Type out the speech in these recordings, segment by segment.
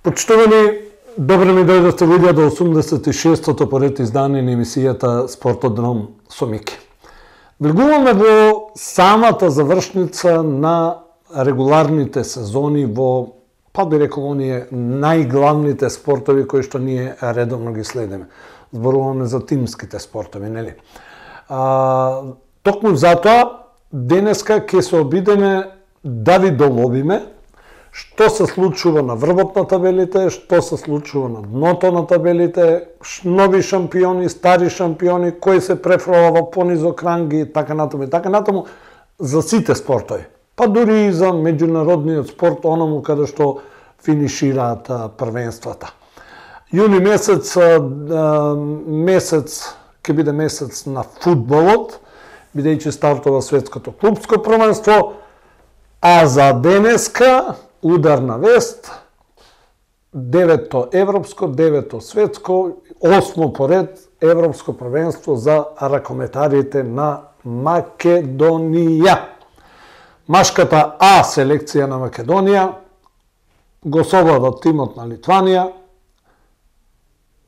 Почитувани, добре ми дојдовте во 1086-тото поред издание на емисијата Спортодром со Мики. Влегуваме во самата завршница на регуларните сезони во, па би рекол, оние најглавните спортови кои што ние редовно ги следиме. Зборуваме за тимските спортови, нели? Токму затоа, денеска ќе се обидеме да ви доловиме што се случува на врвот на табелите, што се случува на дното на табелите, нови шампиони, стари шампиони, кои се префрлува во понизок ранги, така натаму, за сите спортови. Па дури и за меѓународниот спорт, оному каде што финишираат првенствата. Јуни месец ќе биде месец на фудбалот, бидејќи стартува светското клупско првенство, а за денеска ударна вест, 9-то европско, 9-то светско, 8-то поред европско првенство за ракометарите на Македонија. Машката А селекција на Македонија го совлада тимот на Литванија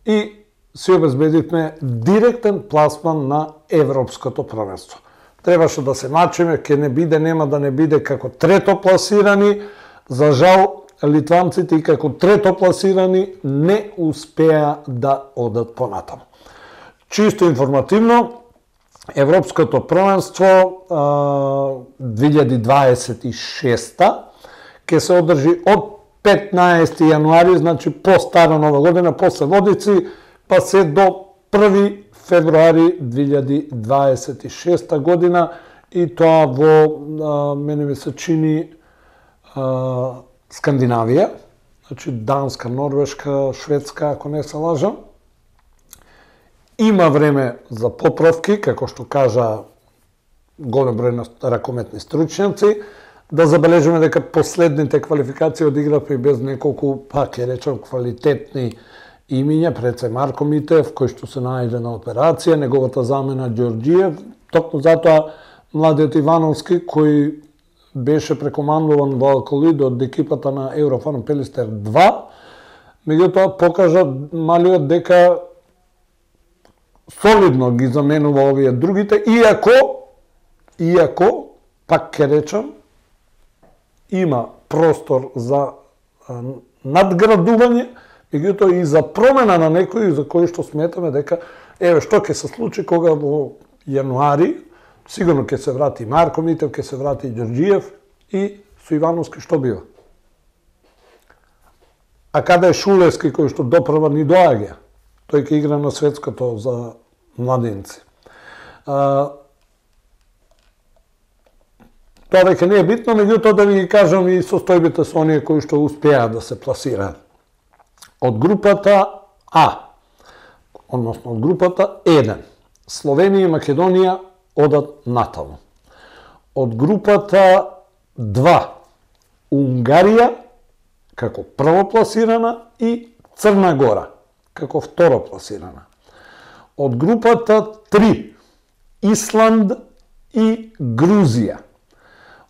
и си обезбедивме директен пласман на европското првенство. Требаше да се мачиме, нема да не биде како трето пласирани. За жал, литванците и како трето пласирани не успеа да одат понатаму. Чисто информативно, Европското првенство 2026 ќе се одржи од 15 јануари, значи по Стара Нова година, после Водици, па се до 1 февруари 2026 година, и тоа во, мене ми се чини, Скандинавија, значи Данска, Норвешка, Шведска, ако не се лажам. Има време за поправки, како што кажа голем број на ракометни стручњаци. Да забележиме дека последните квалификации одигравме без неколку, па ќе речам, квалитетни имиња, пред се Марко Митев, кој што се најде на операција, неговата замена Ѓорѓиев, токму затоа младиот Ивановски, кој беше прекомандуван во Алколид од екипата на Еврофарм Пелистер 2, меѓутоа покажа малиот дека солидно ги заменува овие другите, иако, пак ќе речам, има простор за надградување, меѓутоа и за промена на некои за кои што сметаме дека, што ќе се случи кога во јануари, сигурно ќе се врати Марко Митев, ќе се врати Ѓорѓиев, и со Ивановски што бива? А каде е Шулевски, кој што допрва ни доаѓа? Тој ќе игра на светското за младенци. Тоа веќе не е битно, меѓутоа да ви ги кажам и состојбите со оние кои што успеа да се пласираат. Од групата А, односно од групата 1, Словенија и Македонија одат натаму. Од групата 2, Унгарија како првопласирана и Црна Гора како второпласирана. Од групата 3, Исланд и Грузија.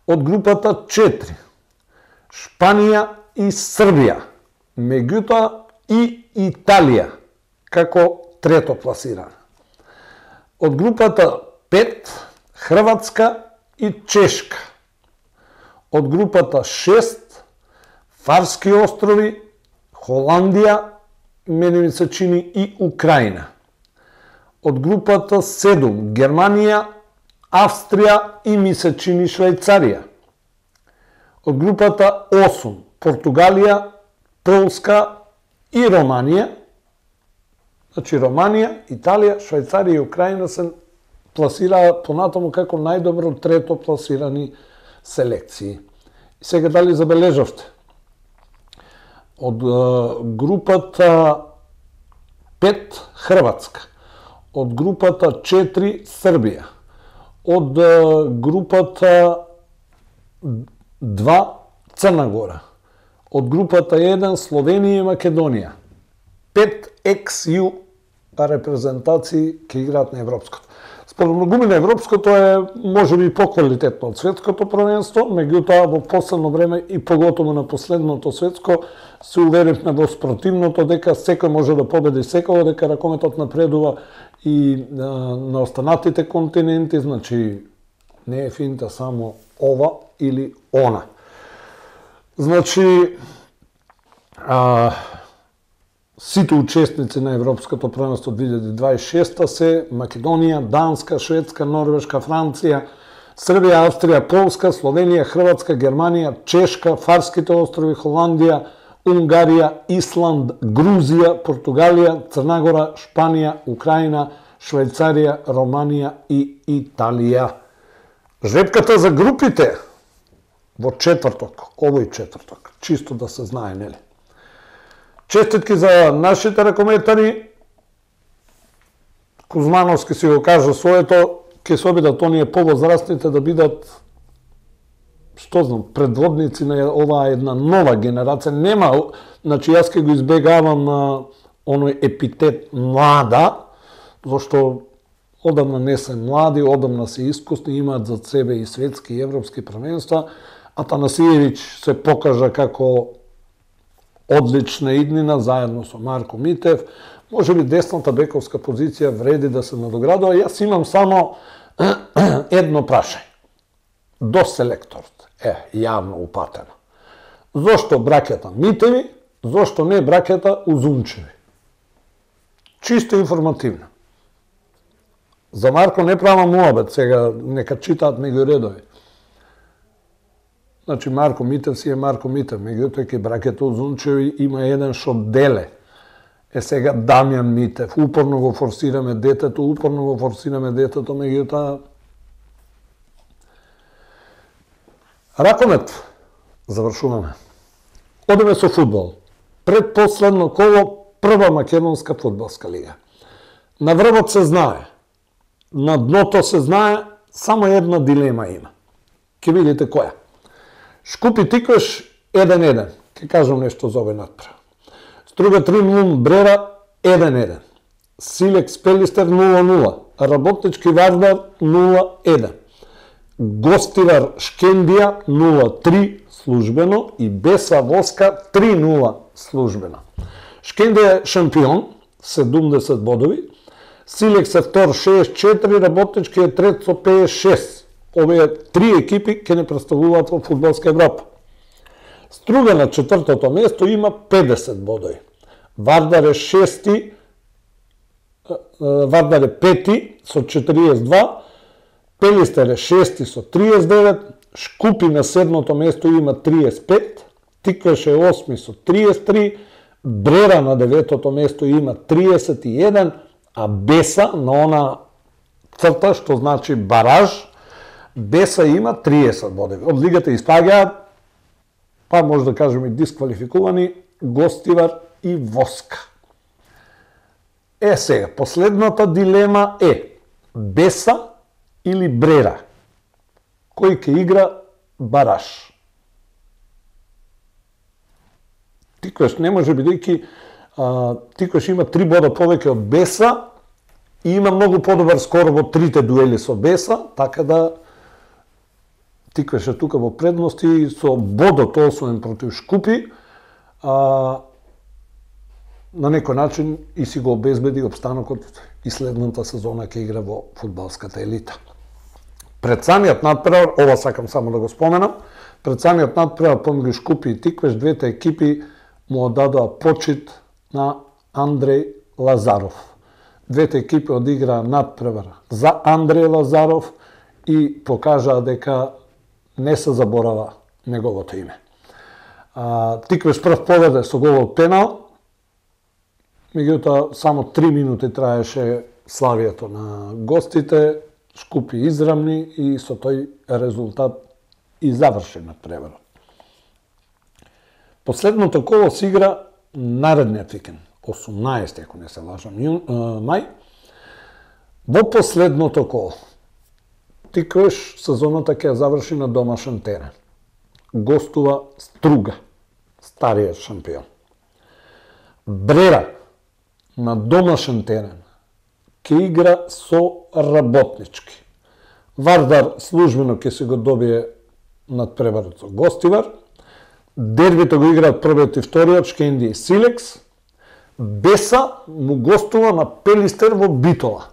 Од групата 4, Шпанија и Србија, меѓутоа и Италија како третопласирана. Од групата 5, Хрватска и Чешка. Од групата 6, Фарски острови, Холандија, мене ми се чини и Украина. Од групата 7, Германија, Австрија и ми се чини Швајцарија. Од групата 8, Португалија, Полска и Романија. Значи Романија, Италија, Швајцарија и Украина се пласираа понатаму како најдобро трето пласирани селекции. Сега дали забележавте? Од групата 5, Хрватска, од групата 4 Србија, од групата 2 Црна Гора, од групата 1 Словенија и Македонија. 5 XU репрезентации ќе играат на европското. Според многумина европското е можеби поквалитетно од светското првенство, меѓутоа во последно време и поготово на последното светско се уверивме во спротивното, дека секој може да победи секој, дека ракометот напредува и на останатите континенти, значи не е финта само ова или она. Значи сите учесници на Европското првенство 2026 се Македонија, Данска, Шведска, Норвешка, Франција, Србија, Австрија, Полска, Словенија, Хрватска, Германија, Чешка, Фарските острови, Холандија, Унгарија, Исланд, Грузија, Португалија, Црна Гора, Шпанија, Украина, Швајцарија, Романија и Италија. Жребката за групите во четврток, овој четврток, чисто да се знае, нели? Честитки за нашите ракометари. Кузмановски си го кажа своето, ќе се обидат оние повозрастните да бидат, што знам, предводници на оваа една нова генерација. Нема, значи јас ќе го избегавам оној епитет млада, зашто одамна не се млади, одамна се искусни, имаат за себе и светски и европски првенства. Атанасиевич се покажа како одлична иднина заедно со Марко Митев. Може би десната бековска позиција вреди да се надоградува. Јас имам само едно прашање. До селекторот јавно упатено. Зошто браќата Митеви, зошто не браќата Узунчеви? Чисто информативно. За Марко не правам муабет, сега нека читаат меѓу редови. Значи, Марко Митев си е Марко Митев, меѓутоа ке браќето Узунчеви има еден шо деле. Сега Дамјан Митев, упорно го форсираме детето, меѓутоа ракомет, завршуваме. Одеме со фудбал. Предпоследно коло, прва македонска фудбалска лига. На врвот се знае, на дното се знае, само една дилема има. Ке видите која. Шкупи Тиквеш 1-1. Ке кажам нешто за овој надпрев. Струга 3-0 Брера 1-1. Силекс Пелистер 0-0. Работнички Вардар 0-1. Гостивар Шкендија 0-3 службено и Беса Воска 3-0 службено. Шкендија е шампион, 70 бодови. Силекс е втор 64, Работнички е трет со 56. Овие три екипи ќе не представуваат во фудбалска Европа. Струга на четвртото место има 50 бодови. Вардар е шести, Вардар е пети со 42, Пелистер е шести со 39, Шкупи на седмото место има 35, Тиквеш е осми со 33, Брера на деветото место има 31, а Беса на она црта, што значи бараж, Беса има 30 бодови. Од лигата испаѓаат, па може да кажем и дисквалификувани, Гостивар и Воска. Сега, последната дилема е Беса или Брера. Кој ќе игра бараж? Тиквеш не може, бидејќи Тиквеш има 3 бода повеќе од Беса и има многу подобар скор во трите дуели со Беса, така да Тиквеш е тука во предност и со бодот освоен против Шкупи, на некој начин и си го обезбеди опстанокот и следната сезона ќе игра во фудбалската елита. Пред самиот надпревар, ова сакам само да го споменам, пред самиот надпревар помеѓу Шкупи и Тиквеш, двете екипи му одадоа почит на Андреј Лазаров. Двете екипи одиграа надпревар за Андреј Лазаров и покажаа дека не се заборава неговото име. Тиквеш прв поведе со гол од пенал, меѓутоа само 3 минути траеше славието на гостите, Шкупи израмни и со тој резултат и заврши надпреварот. Последното коло се игра наредниот викенд, 18, ако не се лажам, мај, во последното коло. Тиквеш сезоната ќе ја заврши на домашен терен. Гостува Струга, стариот шампион. Брера на домашен терен ќе игра со Работнички. Вардар службено ќе се го добие надпреварот со Гостивар. Дербито го играат првиот и вториот, Шкенди и Силекс. Беса му гостува на Пелистер во Битола.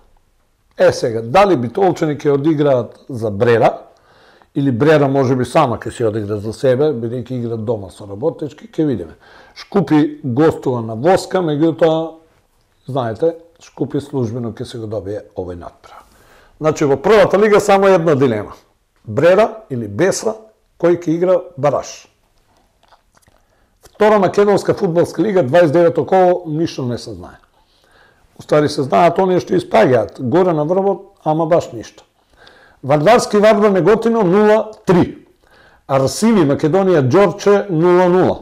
Сега, дали битолчани ќе одиграат за Брера, или Брера може би сама ќе се одигра за себе, бидејќи играат дома со Работнички, ќе видиме. Шкупи гостува на Воска, меѓутоа, знаете, Шкупи службено ќе се го добие овој надпревар. Значи, во првата лига само една дилема. Брера или Беса, кој ќе игра бараж. Втора македонска фудбалска лига, 29-то коло, ништо не се знае. Уствари се знаат оние што испаѓаат горе на врвот, ама баш ништо. Вардарски Вардар Неготино 0-3. Арсими Македонија Ѓорче 0-0.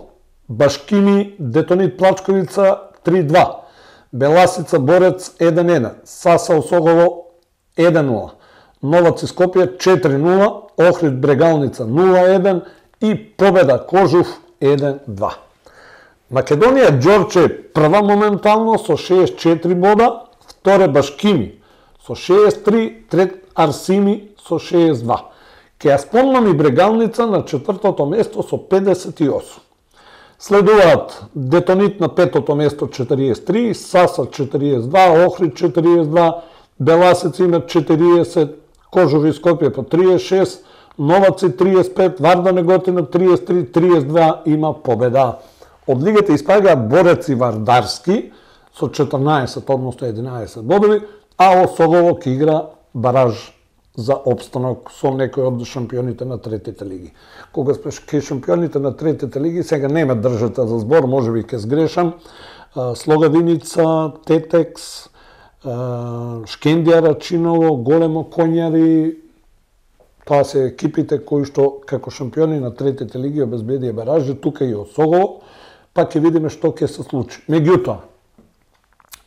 Башкими Детонит Плачковица 3-2. Беласица Борец 1-1. Саса Осогово 1-0. Новаци Скопје 4-0. Охрид Брегалница 0-1 и победа Кожув 1-2. Македонија Ѓорче прва моментално со 64 бода, вторе Башкими со 63, трет Арсими со 62. Ке ја спомнам и Брегалница на четвртото место со 58. Следуваат Детонит на петото место 43, Саса 42, Охрид 42, Беласица имат 40, Кожув и Скопје по 36, Новаци 35, Вардар Неготино 33, 32 има победа. Од лигата испаѓаат Борец и Вардарски со 14, односно 11 бодови, а Осогово ќе игра бараж за опстанок со некој од шампионите на третите лиги. Кога сме шампионите на третите лиги, сега нема држата за збор, можеби ќе сгрешам, Слогавиница, Тетекс, Шкендија Рачиново, Големо Конјари, тоа се екипите кои што како шампиони на третите лиги обезбедија баражи, тука и Осогово, па ќе видиме што ќе се случи. Меѓутоа,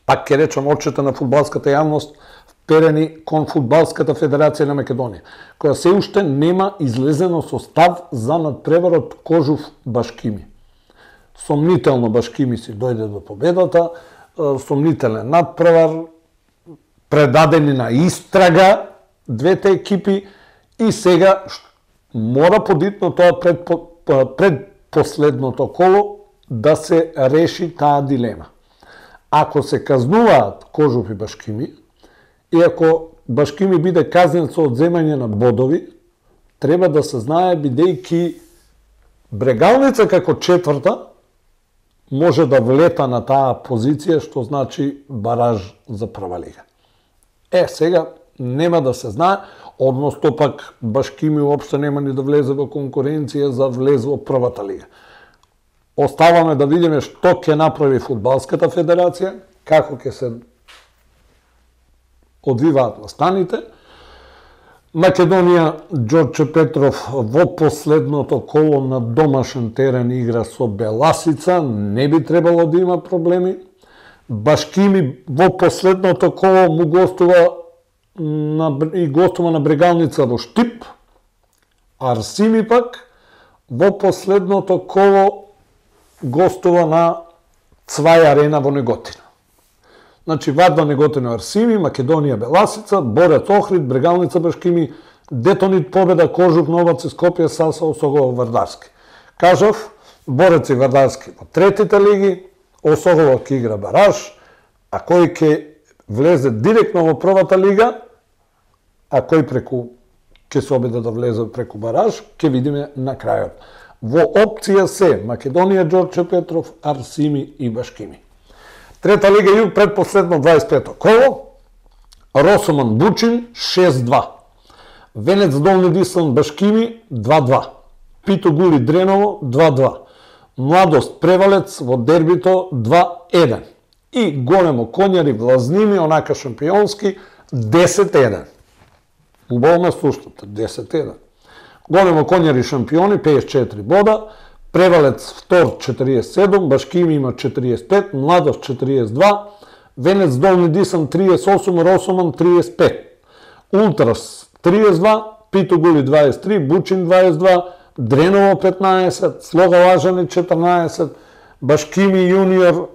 пак ќе речам очите на фудбалската јавност вперени кон Фудбалската федерација на Македонија, која се уште нема излезено со став за надпреварот Кожув Башкими. Сомнително Башкими си дојде до победата, сомнителен надпревар, предадени на истрага двете екипи и сега мора подитно тоа пред последното коло да се реши таа дилема. Ако се казнуваат Кожув и Башкими, и ако Башкими биде казнен со одземање на бодови, треба да се знае, бидејќи Брегалница како четврта може да влета на таа позиција, што значи бараж за прва лига. Сега нема да се знае, односно пак Башкими уопште нема ни да влезе во конкуренција за влез во првата лига. Оставаме да видиме што ќе направи Фудбалската федерација, како ќе се одвиваат настаните. Македонија Ѓорче Петров во последното коло на домашен терен игра со Беласица, не би требало да има проблеми. Башкими во последното коло му гостува на Брегалница во Штип. Арсими пак во последното коло гостува на Цвај Арена во Неготино. Значи, Вардар Неготино Арсими, Македонија Беласица, Борец Охрид, Брегалница Башкими, Детонит победа Кожув, Новаци Скопје, Саса Осогово Вардарски. Кажав, Борец и Вардарски во третите лиги, Осогово ќе игра бараж, а кој ќе влезе директно во првата лига, а кој ќе се обиде да влезе преку бараж, ќе видиме на крајот. Во опција се Македонија Ѓорче Петров, Арсими и Башкими. Трета лига Југ предпоследно 25-то коло, Росоман Бучин 6-2. Венец Долни Дислан Башкими 2-2. Пито Гули Дреново 2-2. Младост Превалец во дербито 2-1. И Големо Конјари Влазними, онака шампионски, 10-1. Убаво ме слушате, 10-1. Големо Конјари шампиони, 54 бода. Превалец втор 47, Башкими има 45, Младост 42, Венец Долни Дисан 38, Росоман 35, Ултрас 32, Питогули 23, Бучин 22, Дреново 15, Слога Лажани 14, Башкими јуниор,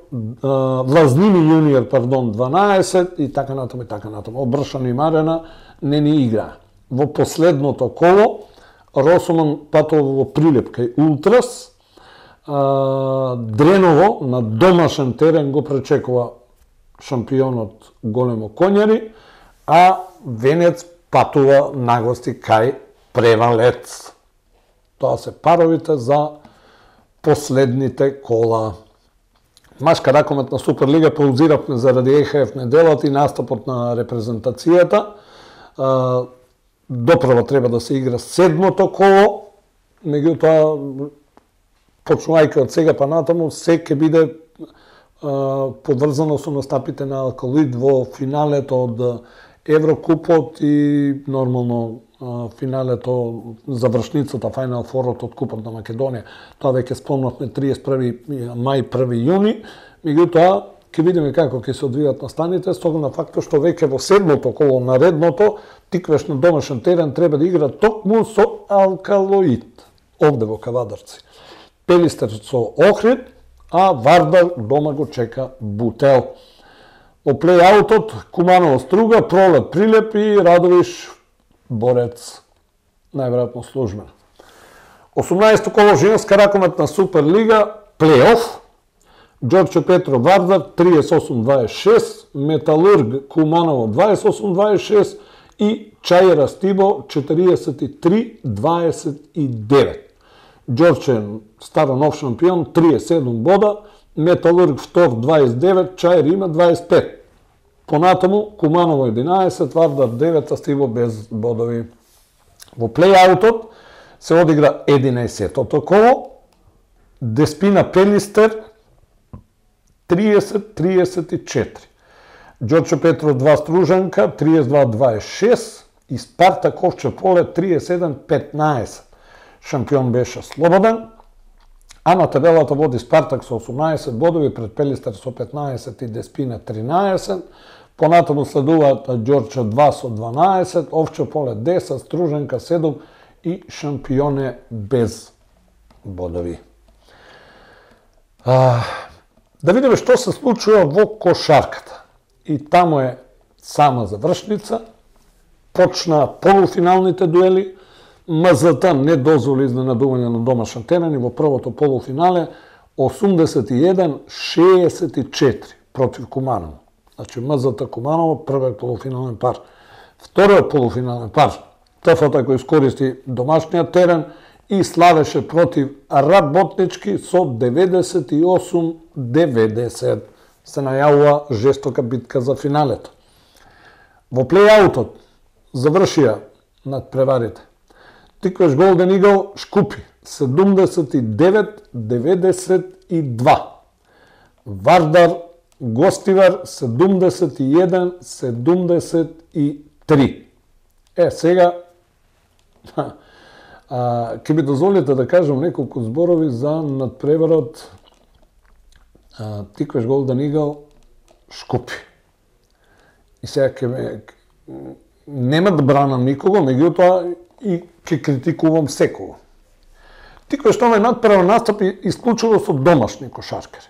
Влазними јуниор, 12 и така натаму и така натаму. Обршани Марена не ни игра. Во последното коло Росоман патува во Прилеп кај Ултрас, Дреново на домашен терен го пречекува шампионот Големо Коњари, а Венец патува на гости кај Превалец. Тоа се паровите за последните кола. Машка ракометна Суперлига паузиравме заради ЕХФ неделата и настапот на репрезентацијата. Доправа треба да се игра седмото коло, меѓутоа, почнувајќи од сега па натаму, се ќе биде поврзано со настапите на Алкалоид во финалето од Еврокупот и нормално финалето, завршницата, Final Four од Купот на Македонија. Тоа веќе спомнавме 31 мај, 1 јуни, меѓутоа ќе видиме како ќе се одвијат настаните, с оглед на фактот што веќе во седмото коло наредното Тиквеш на домашен терен треба да игра токму со Алкалоид, овде во Кавадарци. Пелистер со Охрид, а Вардар дома го чека Бутел. Во плей-аутот Куманово Струга, Пролет Прилеп и Радовиш Борец, најверојатно службено. 18-то коло женска ракометна Суперлига, плей-оф, Ѓорче Петро Вардар 38-26, Металург Куманово 28-26 и Чајера Стибо 43-29. Ѓорче стара нов шампион, 37 бода, Металург втор 29, Чајер има 25. Понатаму Куманово 11, Вардар 9, Стибо без бодови. Во плей-аутот се одигра 11-тото коло, Деспина Пелистер 30-34. Ѓорче Петро 2 Стружанка 32-26 и Спартак Овче Поле 37-15. Шампион беше Слободен, а на табелата води Спартак со 18 бодови, пред Пелистер со 15 и Деспина 13. Понатаму следуваат Ѓорче 2 со 12, Овче Поле 10, Стружанка 7 и Шампионе без бодови. Да видиме што се случува во кошарката. И таму е сама завршница. Почна полуфиналните дуели. МЗТ не дозволи изненадување на домашен терен и во првото полуфинале 81-64 против Куманово. Значи МЗТ Куманово, првиот полуфинален пар. Вториот полуфинален пар, ТФТ кој искористи домашниот терен и славеше против Работнички со 98-90. Се најавува жестока битка за финалето. Во плей-аутот завршија над преварите Тиквеш Голден Игл Шкупи 79-92. Вардар Гостивар 71-73. Сега ќе ми дозволите да кажам неколку зборови за надпреварот Тиквеш Голден Игл Шкупи. И сега нема да бранам никого, меѓутоа и ќе критикувам секого. Тиквеш овој надпревар настапи исклучиво со домашни кошаркари.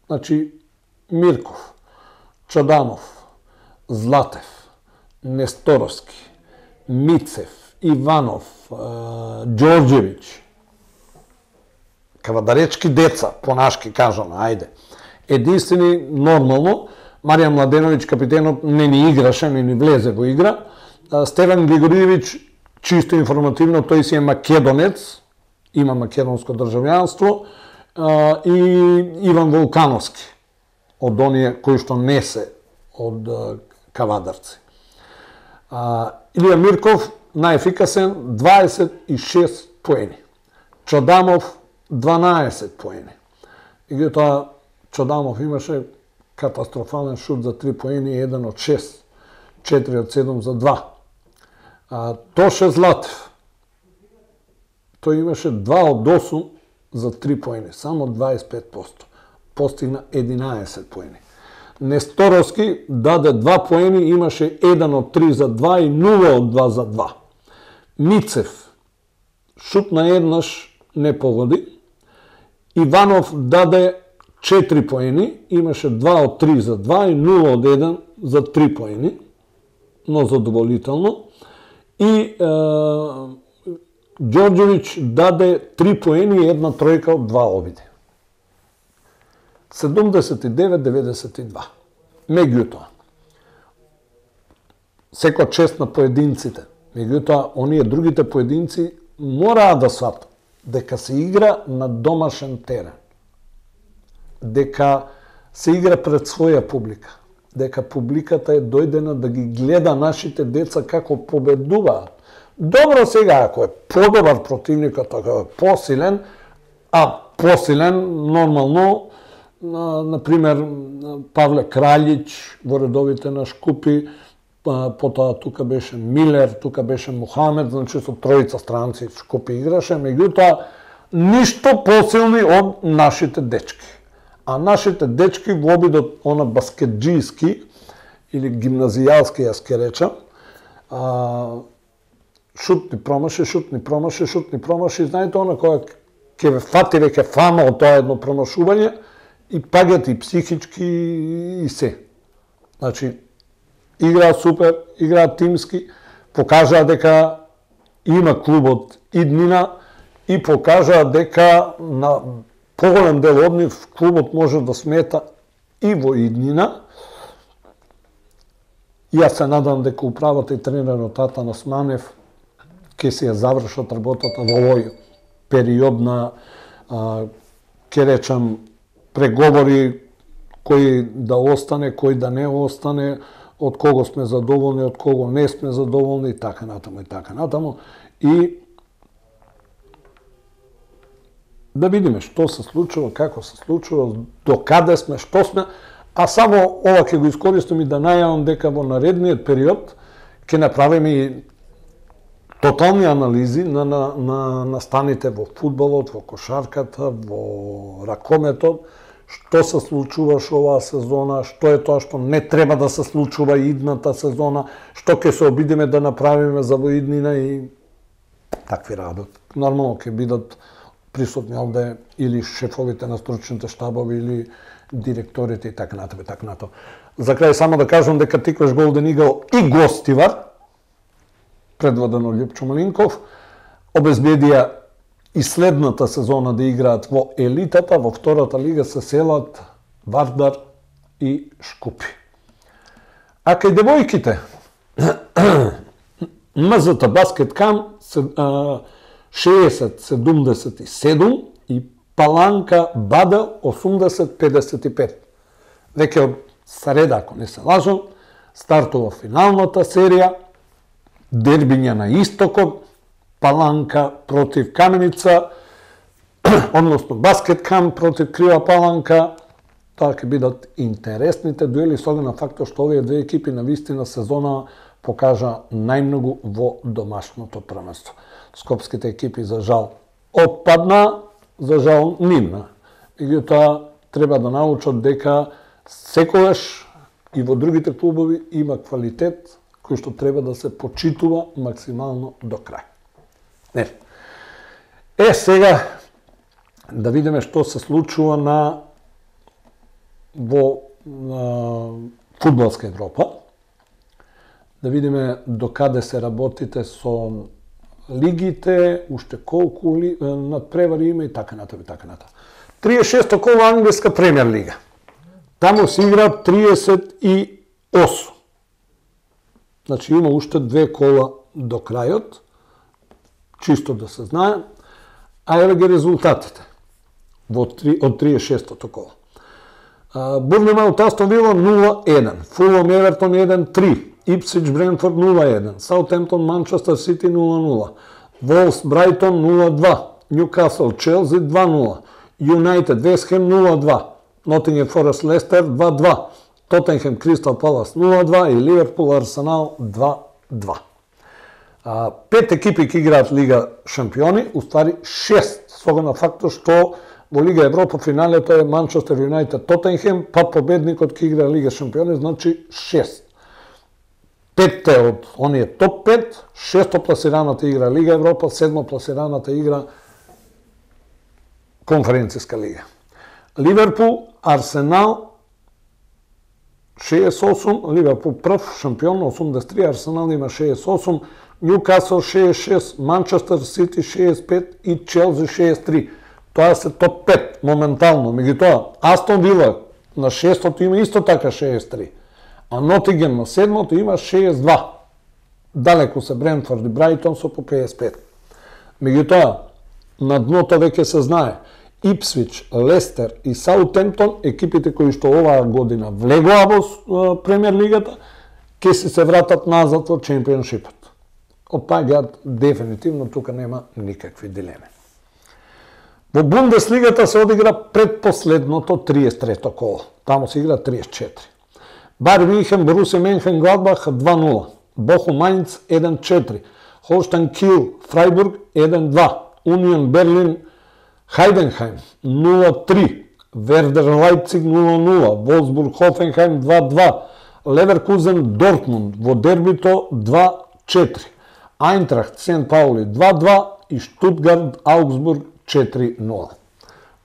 Значи Мирков, Чадамов, Златев, Несторовски, Мицев, Иванов, Ѓорѓевиќ, кавадаречки деца, понашки кажано, ајде. Единствени нормално, Марија Младеновиќ, капитенот, не ни играше, не ни влезе во игра. Стеван Григориевиќ, чисто информативно, тој си е македонец, има македонско државјанство, и Иван Волкановски, од оние кои што не се од Кавадарци. Илија Мирков, најефикасен, 26 поени. Чадамов, 12 поени. И тоа Чадамов имаше катастрофален шут за 3 поени, 1 од 6, 4 од 7 за 2. Тоше Златев, тој имаше 2 од 8 за 3 поени, само 25%. Постигна 11 поени. Несторовски даде 2 поени, имаше 1 од 3 за 2 и 0 од 2 за 2. Мицев шутна еднаш, не погоди. Иванов даде 4 поени, имаше 2 од 3 за 2 и 0 од 1 за 3 поени, но задоволително. И Ѓорѓевиќ даде 3 поени и една тројка од 2 обиди. 79-92. Меѓутоа, секоја чест на поединците, меѓутоа, оние другите поединци мораа да сватат дека се игра на домашен терен, дека се игра пред своја публика, дека публиката е дојдена да ги гледа нашите деца како победуваат. Добро сега, ако е подобар противникот, ако е посилен, а посилен нормално, например, Павле Краљич во редовите на Шкупи, потоа тука беше Милер, тука беше Мухамед, значи со тројца странци Шкупи играше, меѓутоа ништо посилни од нашите дечки. А нашите дечки во обидот она баскетџијски или гимназијалски, јас ке речам, шутни промаши, знаете она која ќе ве фати веќе фама од тоа едно промашување, и паѓат и психички и се. Значи, играат супер, играат тимски, покажаат дека има клубот иднина и покажаат дека на поголем дел од нив клубот може да смета и во иднина. И јас се надам дека управата и тренерот Тата Османев ќе се ја завршат работата во овој период на, ќе речам, преговори кој да остане, кој да не остане, од кого сме задоволни, од кого не сме задоволни и така натаму и така натаму. И да видиме што се случува, како се случува, до каде сме, што сме, а само ова ќе го искористам и да најавам дека во наредниот период ќе направиме и тотални анализи на станите во фудбалот, во кошарката, во ракометот, што се случуваше оваа сезона, што е тоа што не треба да се случува идната сезона, што ќе се обидиме да направиме за воиднина и такви работи. Нормално ќе бидат присутни овде или шефовите на стручните штабови или директорите и така натаму и така натаму. За крај само да кажам дека Тикваш Голден Игл и Гостивар, предводен од Љупчо Малинков, обезбедија и следната сезона да играат во елитата, во втората лига се селат Вардар и Шкупи. А кај девојките, МЗТ Баскеткам 60-77 и Паланка Бада 80-55. Веќе од среда, ако не се лажам, стартува финалната серија, дербиња на истокот, Паланка против Каменица, односно Баскеткам против Крива Паланка. Тоа ќе бидат интересните дуели со оглед на фактот што овие две екипи на вистина сезона покажа најмногу во домашното првенство. Скопските екипи за жал отпадна, за жал нивна. Меѓутоа треба да научат дека секогаш и во другите клубови има квалитет кој што треба да се почитува максимално до крај. Не. Сега да видиме што се случува во фудбалска Европа. Да видиме до каде се работите со лигите, уште колку надпревари има и така натаму и така натаму. 36 кола англиска премиер лига. Таму се игра 38. Значи има уште 2 кола до крајот, чисто да се знае. А еве ги резултатите од 36-тото кола. Бурнемаут Астон Вила 0-1, Фулам Евертон 1-3, Ипсвич Брентфорд 0-1, Саутемптон Манчестер Сити 0-0, Волс Брайтон 0-2, Ньюкасл Челси 2-0, Юнайтед Вест Хем 0-2, Нотингем Форест Лестер 2-2, Тоттенхем Кристал Палас 0-2 и Ливерпул Арсенал 2-2. 5 екипи ќе играат Лига шампиони, уствари 6, с оглед на фактот што во Лига Европа финалето е Манчестер Юнайтед Тотенхем, па победникот ќе игра Лига шампиони, значи 6. 5 од оние топ 5, 6 пласираната игра Лига Европа, 7 пласираната игра Конференцијска лига. Ливерпул, Арсенал 68, Ливерпул прв шампион 83, Арсенал има 68, Ньюкасл 66, Манчестер Сити 65 и Челси 63. Тоа се топ 5 моментално. Меѓутоа, Астон Вила на 6-то има исто така 63, а Нотингем на 7-то има 62. Далеко се Брентфорд и Брайтон со по 55. Меѓутоа, на дното веќе се знае Ипсвич, Лестер и Саутемптон, екипите кои што оваа година влегоа во Премиер лигата, ќе се вратат назад во Чемпионшипот. Опаѓаат дефинитивно, тука нема никакви дилеми. Во Бундеслигата се одигра предпоследното 33-то коло. Таму се игра 34. Байер Мюнхен, Борусия Менхенгладбах 2-0. Бохум Майнц 1-4. Холштайн Кил, Фрайбург 1-2. Унион Берлин, Хайденхайм 0-3. Вердер Лајпциг 0-0. Волсбург Хофенхайм 2-2. Леверкузен Дортмунд во дербито 2-4. Ајнтрахт Сен Паули 2-2 и Штутгарт Аугсбург 4-0.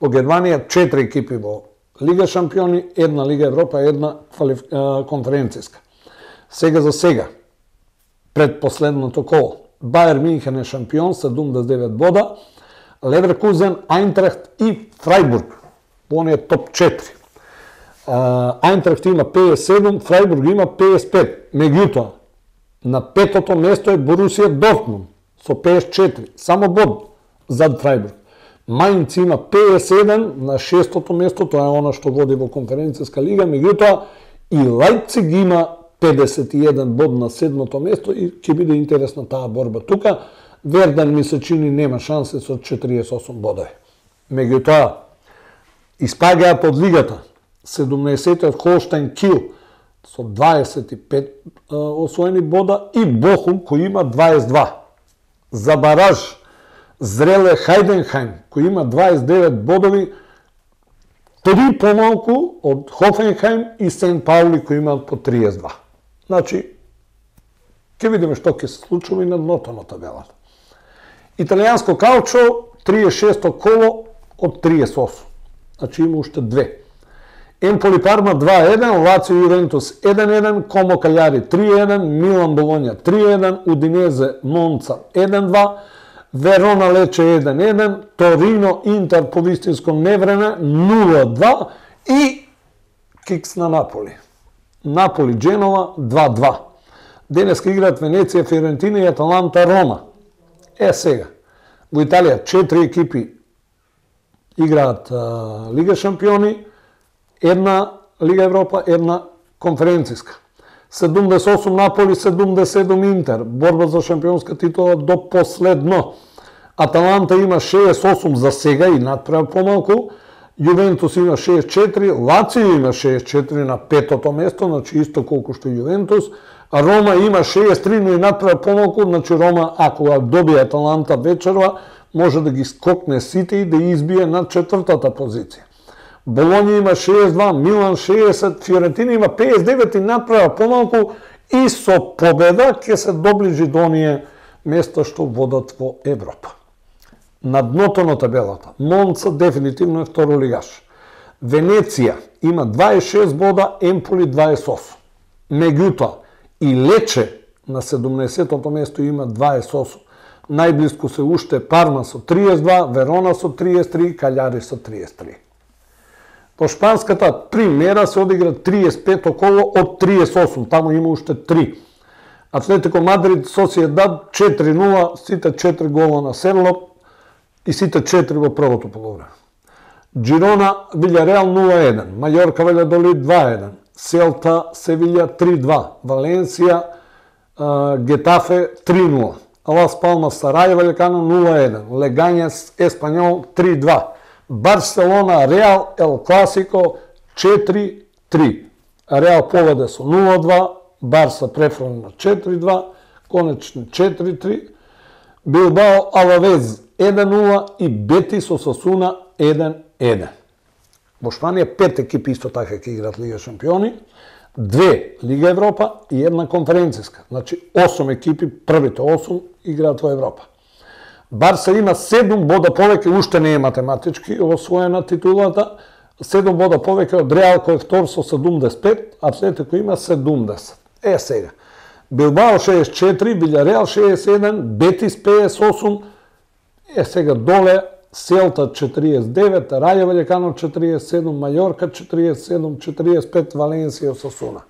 Во Германија 4 екипи во Лига шампиони, една Лига Европа, една конференцијска. Сега за сега, предпоследното коло, Байер Мюнхен е шампион, 79 бода, Леверкузен, Ајнтрахт и Фрајбург, во оние топ 4. Ајнтрахт има 57, Фрајбург има 55. Меѓутоа, на петото место е Борусија Дортмунд со 54, само bod зад Фрајбург. Мајнц има 51 на шестото место, тоа е она што води во Конференцијска лига, меѓутоа и Лајпциг има 51 bod на седмото место и ќе биде интересна таа борба тука. Верден ми се чини нема шанси со 48 бодови. Меѓутоа, испаѓаат од лигата 17-тиот Холштайн Кил со 25 освоени бода и Бохум кој има 22. За бараж зреле Хайденхайм кој има 29 бодови, 3 помалку од Хофенхайм и Сен Паули кој имаат по 32. Значи, ќе видиме што ќе се случува и на дното на табелата. Италијанско каучо 36-то коло од 38. Значи има уште 2. Емполи Парма 2-1, Лацио Јувентус 1-1, Комо Калјари 3-1, Милан Болоња 3-1, Удинезе Монца 1-2, Верона Лече 1-1, Торино Интер по вистинско невреме 0-2 и кикс на Наполи. Наполи Дженова 2-2. Денеска играат Венеција, Фиорентина и Аталанта Рома. Сега, во Италија 4 екипи играат Лига шампиони, една Лига Европа, една конференцијска. 78 Наполи, 77 Интер, борба за шампионска титула до последно. Аталанта има 68 за сега и надправа помалку, Јувентус има 64, Лацио има 64 на петото место, значи исто колку што Јувентус, а Рома има 63, но и надправа помалку, значи Рома, ако добие Аталанта вечерва, може да ги скокне сите и да избие на четвртата позиција. Болоња има 62, Милан 60, Фиорентина има 59 и надправа помалку и со победа ќе се доближи до оние места што водат во Европа. На дното на табелата, Монца дефинитивно е второлигаш. Венеција има 26 бода, Емполи 28. Меѓутоа, и Лече на 70-тото место има 28. Најблиску се уште Парма со 32, Верона со 33, Калјари со 33. По шпанската Примера се одигра 35-то коло од 38, таму има уште 3. Атлетико Мадрид, Сосиедад 4-0, сите 4 гола на Серло и сите 4 во првото полувреме. Джирона, Вилјареал 0-1, Мајорка, Валјадолид 2-1, Селта, Севиља 3-2, Валенсија, Гетафе 3-0, Лас Палмас, Сарајево, Валекано 0-1, Легањес, Еспањол 3-2, Барселона, Реал, Ел Класико 4-3. Реал поведе со 0-2, Барса префрлен на 4-2, конечни 4-3, Билбао Алавез 1-0 и Бетис Осасуна 1-1. Во Шпанија 5 екипи исто така ќе играат Лига шампиони, 2 Лига Европа и една конференцијска. Значи 8 екипи, првите 8 играат во Европа. Барса има 7 бода повеќе, уште не е математички освоена титулата, 7 бода повеќе од Реал кој е втор со 75, Атлетико има 70. Сега. Билбао 64, Вилјареал 61, Бетис 58, сега доле Селта 49, Рајо Ваљекано 47, Мајорка 47, 45, Валенсија Осасуна.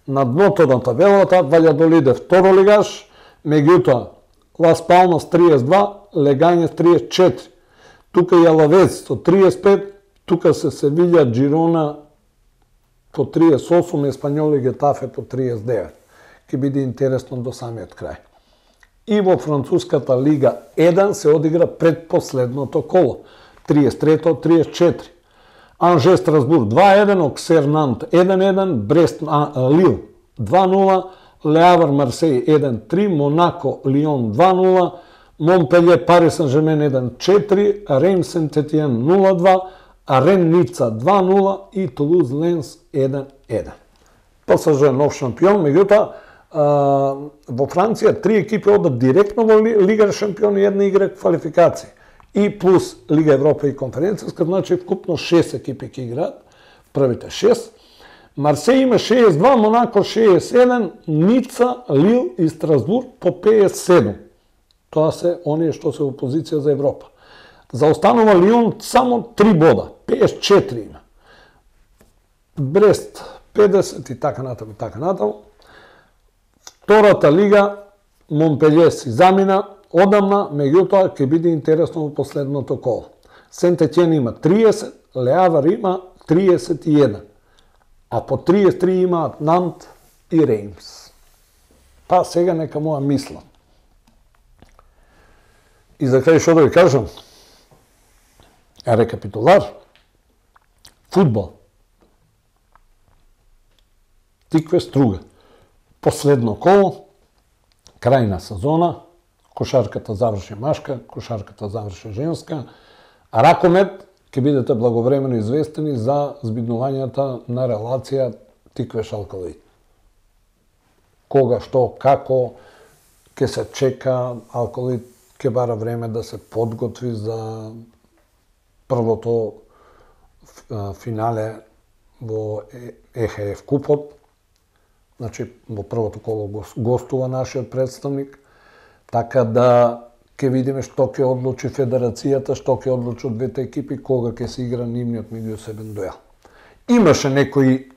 На дното на табелата Ваљадолид е второлигаш, меѓутоа Лас Палмас 32, Легањес 34. Тука и Алавез со 35, тука се Севиља, Джирона по 38, Еспањол и Гетафе по 39. Ке биде интересно до самиот крај. И во француската Лига 1 се одигра предпоследното коло. 33-34. Анже Страсбург 2-1, Оксер Нант 1-1, Брест Лил 2-0, Леавар Марсеј 1-3, Монако Лион 2-0, Монпелје Пари Сен-Жермен 1-4, Рейм Сент-Етиен 0-2, Рен Ница 2-0 и Тулуз Ленс 1-1. ПСЖ нов шампион, меѓутоа во Франција 3 екипи одат директно во Лига шампиони и една игра квалификација. И плюс Лига Европа и конференцијска, значи вкупно 6 екипи ќе играат, првите 6. Марсеј има 62, Монако 67, Ница, Лил и Страсбург по 57. Тоа се оние што се во позиција за Европа. За останува Лион само 3 бода, 54 има. Брест 50 и така натаму и така натаму. Втората лига Монпелје си замина одамна, меѓутоа ќе биде интересно во последното коло. Сент-Етиен има 30, Леавар има 31, а по 33 имаат Нант и Реймс. Па сега нека моја мисла. И за крај што да ви кажам, рекапитулар, фудбал, Тикве Струга, последно коло, крај на сезона, кошарката заврши машка, кошарката заврши женска, а ракомет ќе бидете благовремено известени за збиднувањата на релација Тикве-Алкалоид. Кога, што, како ќе се чека, Алкалоид ќе бара време да се подготви за првото финале во ЕХФ купот. Значи, во првото коло гостува нашиот представник, така да ќе видиме што ќе одлучи федерацијата, што ќе одлучи од двете екипи, кога ќе се игра нивниот меѓусебен дуел. Имаше некои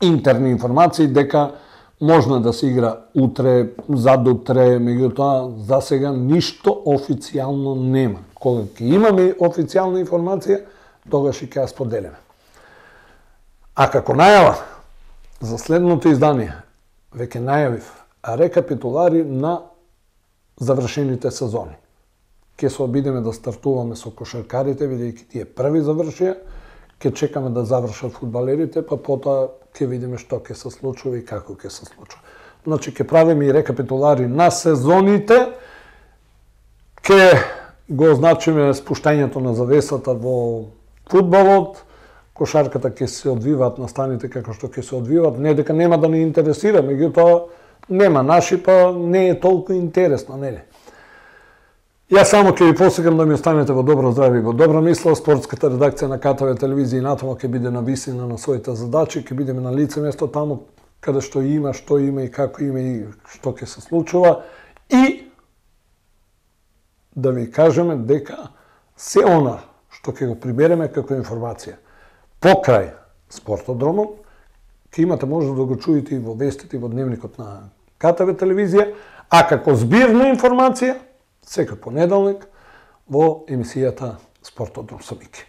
интерни информации дека можна да се игра утре, задутре, меѓутоа за сега ништо официјално нема. Кога ќе имаме официјална информација, тогаш и ќе ја споделиме. А како најава, за следното издание, веќе најавив рекапитулари на завршените сезони. Ке се обидеме да стартуваме со кошаркарите, бидејќи тие први завршија, ке чекаме да завршат фудбалерите, па потоа ке видиме што ке се случува и како ке се случува. Значи, ке правиме и рекапитулари на сезоните, ке го означиме спуштањето на завесата во фудбалот, кошарката ќе се одвиваат настаните како што ќе се одвиваат, не дека нема да не интересира, меѓутоа нема наши, па не е толку интересно, нели? Јас само ќе ви посекам да ми останете во добро здравје и во добра мисла. Спортската редакција на КТВ телевизија и натаму ќе биде на висина на своите задачи, ќе бидеме на лице место таму каде што има, што има и како има и што ќе се случува. И да ви кажеме дека се она што ќе го прибереме како информација покрај спортодромот, ќе имате можност да го чуете и во вестите и во дневникот на КТВ телевизија, а како збирна информација секој понеделник во емисијата Спортодром со Мики.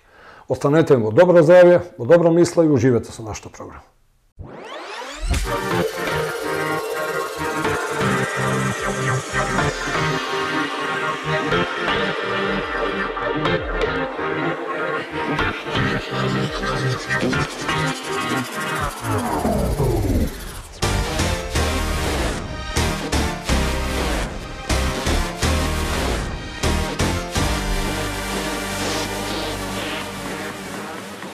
Останете во добро здравје, во добра мисла и уживете со нашата програма. Thank you.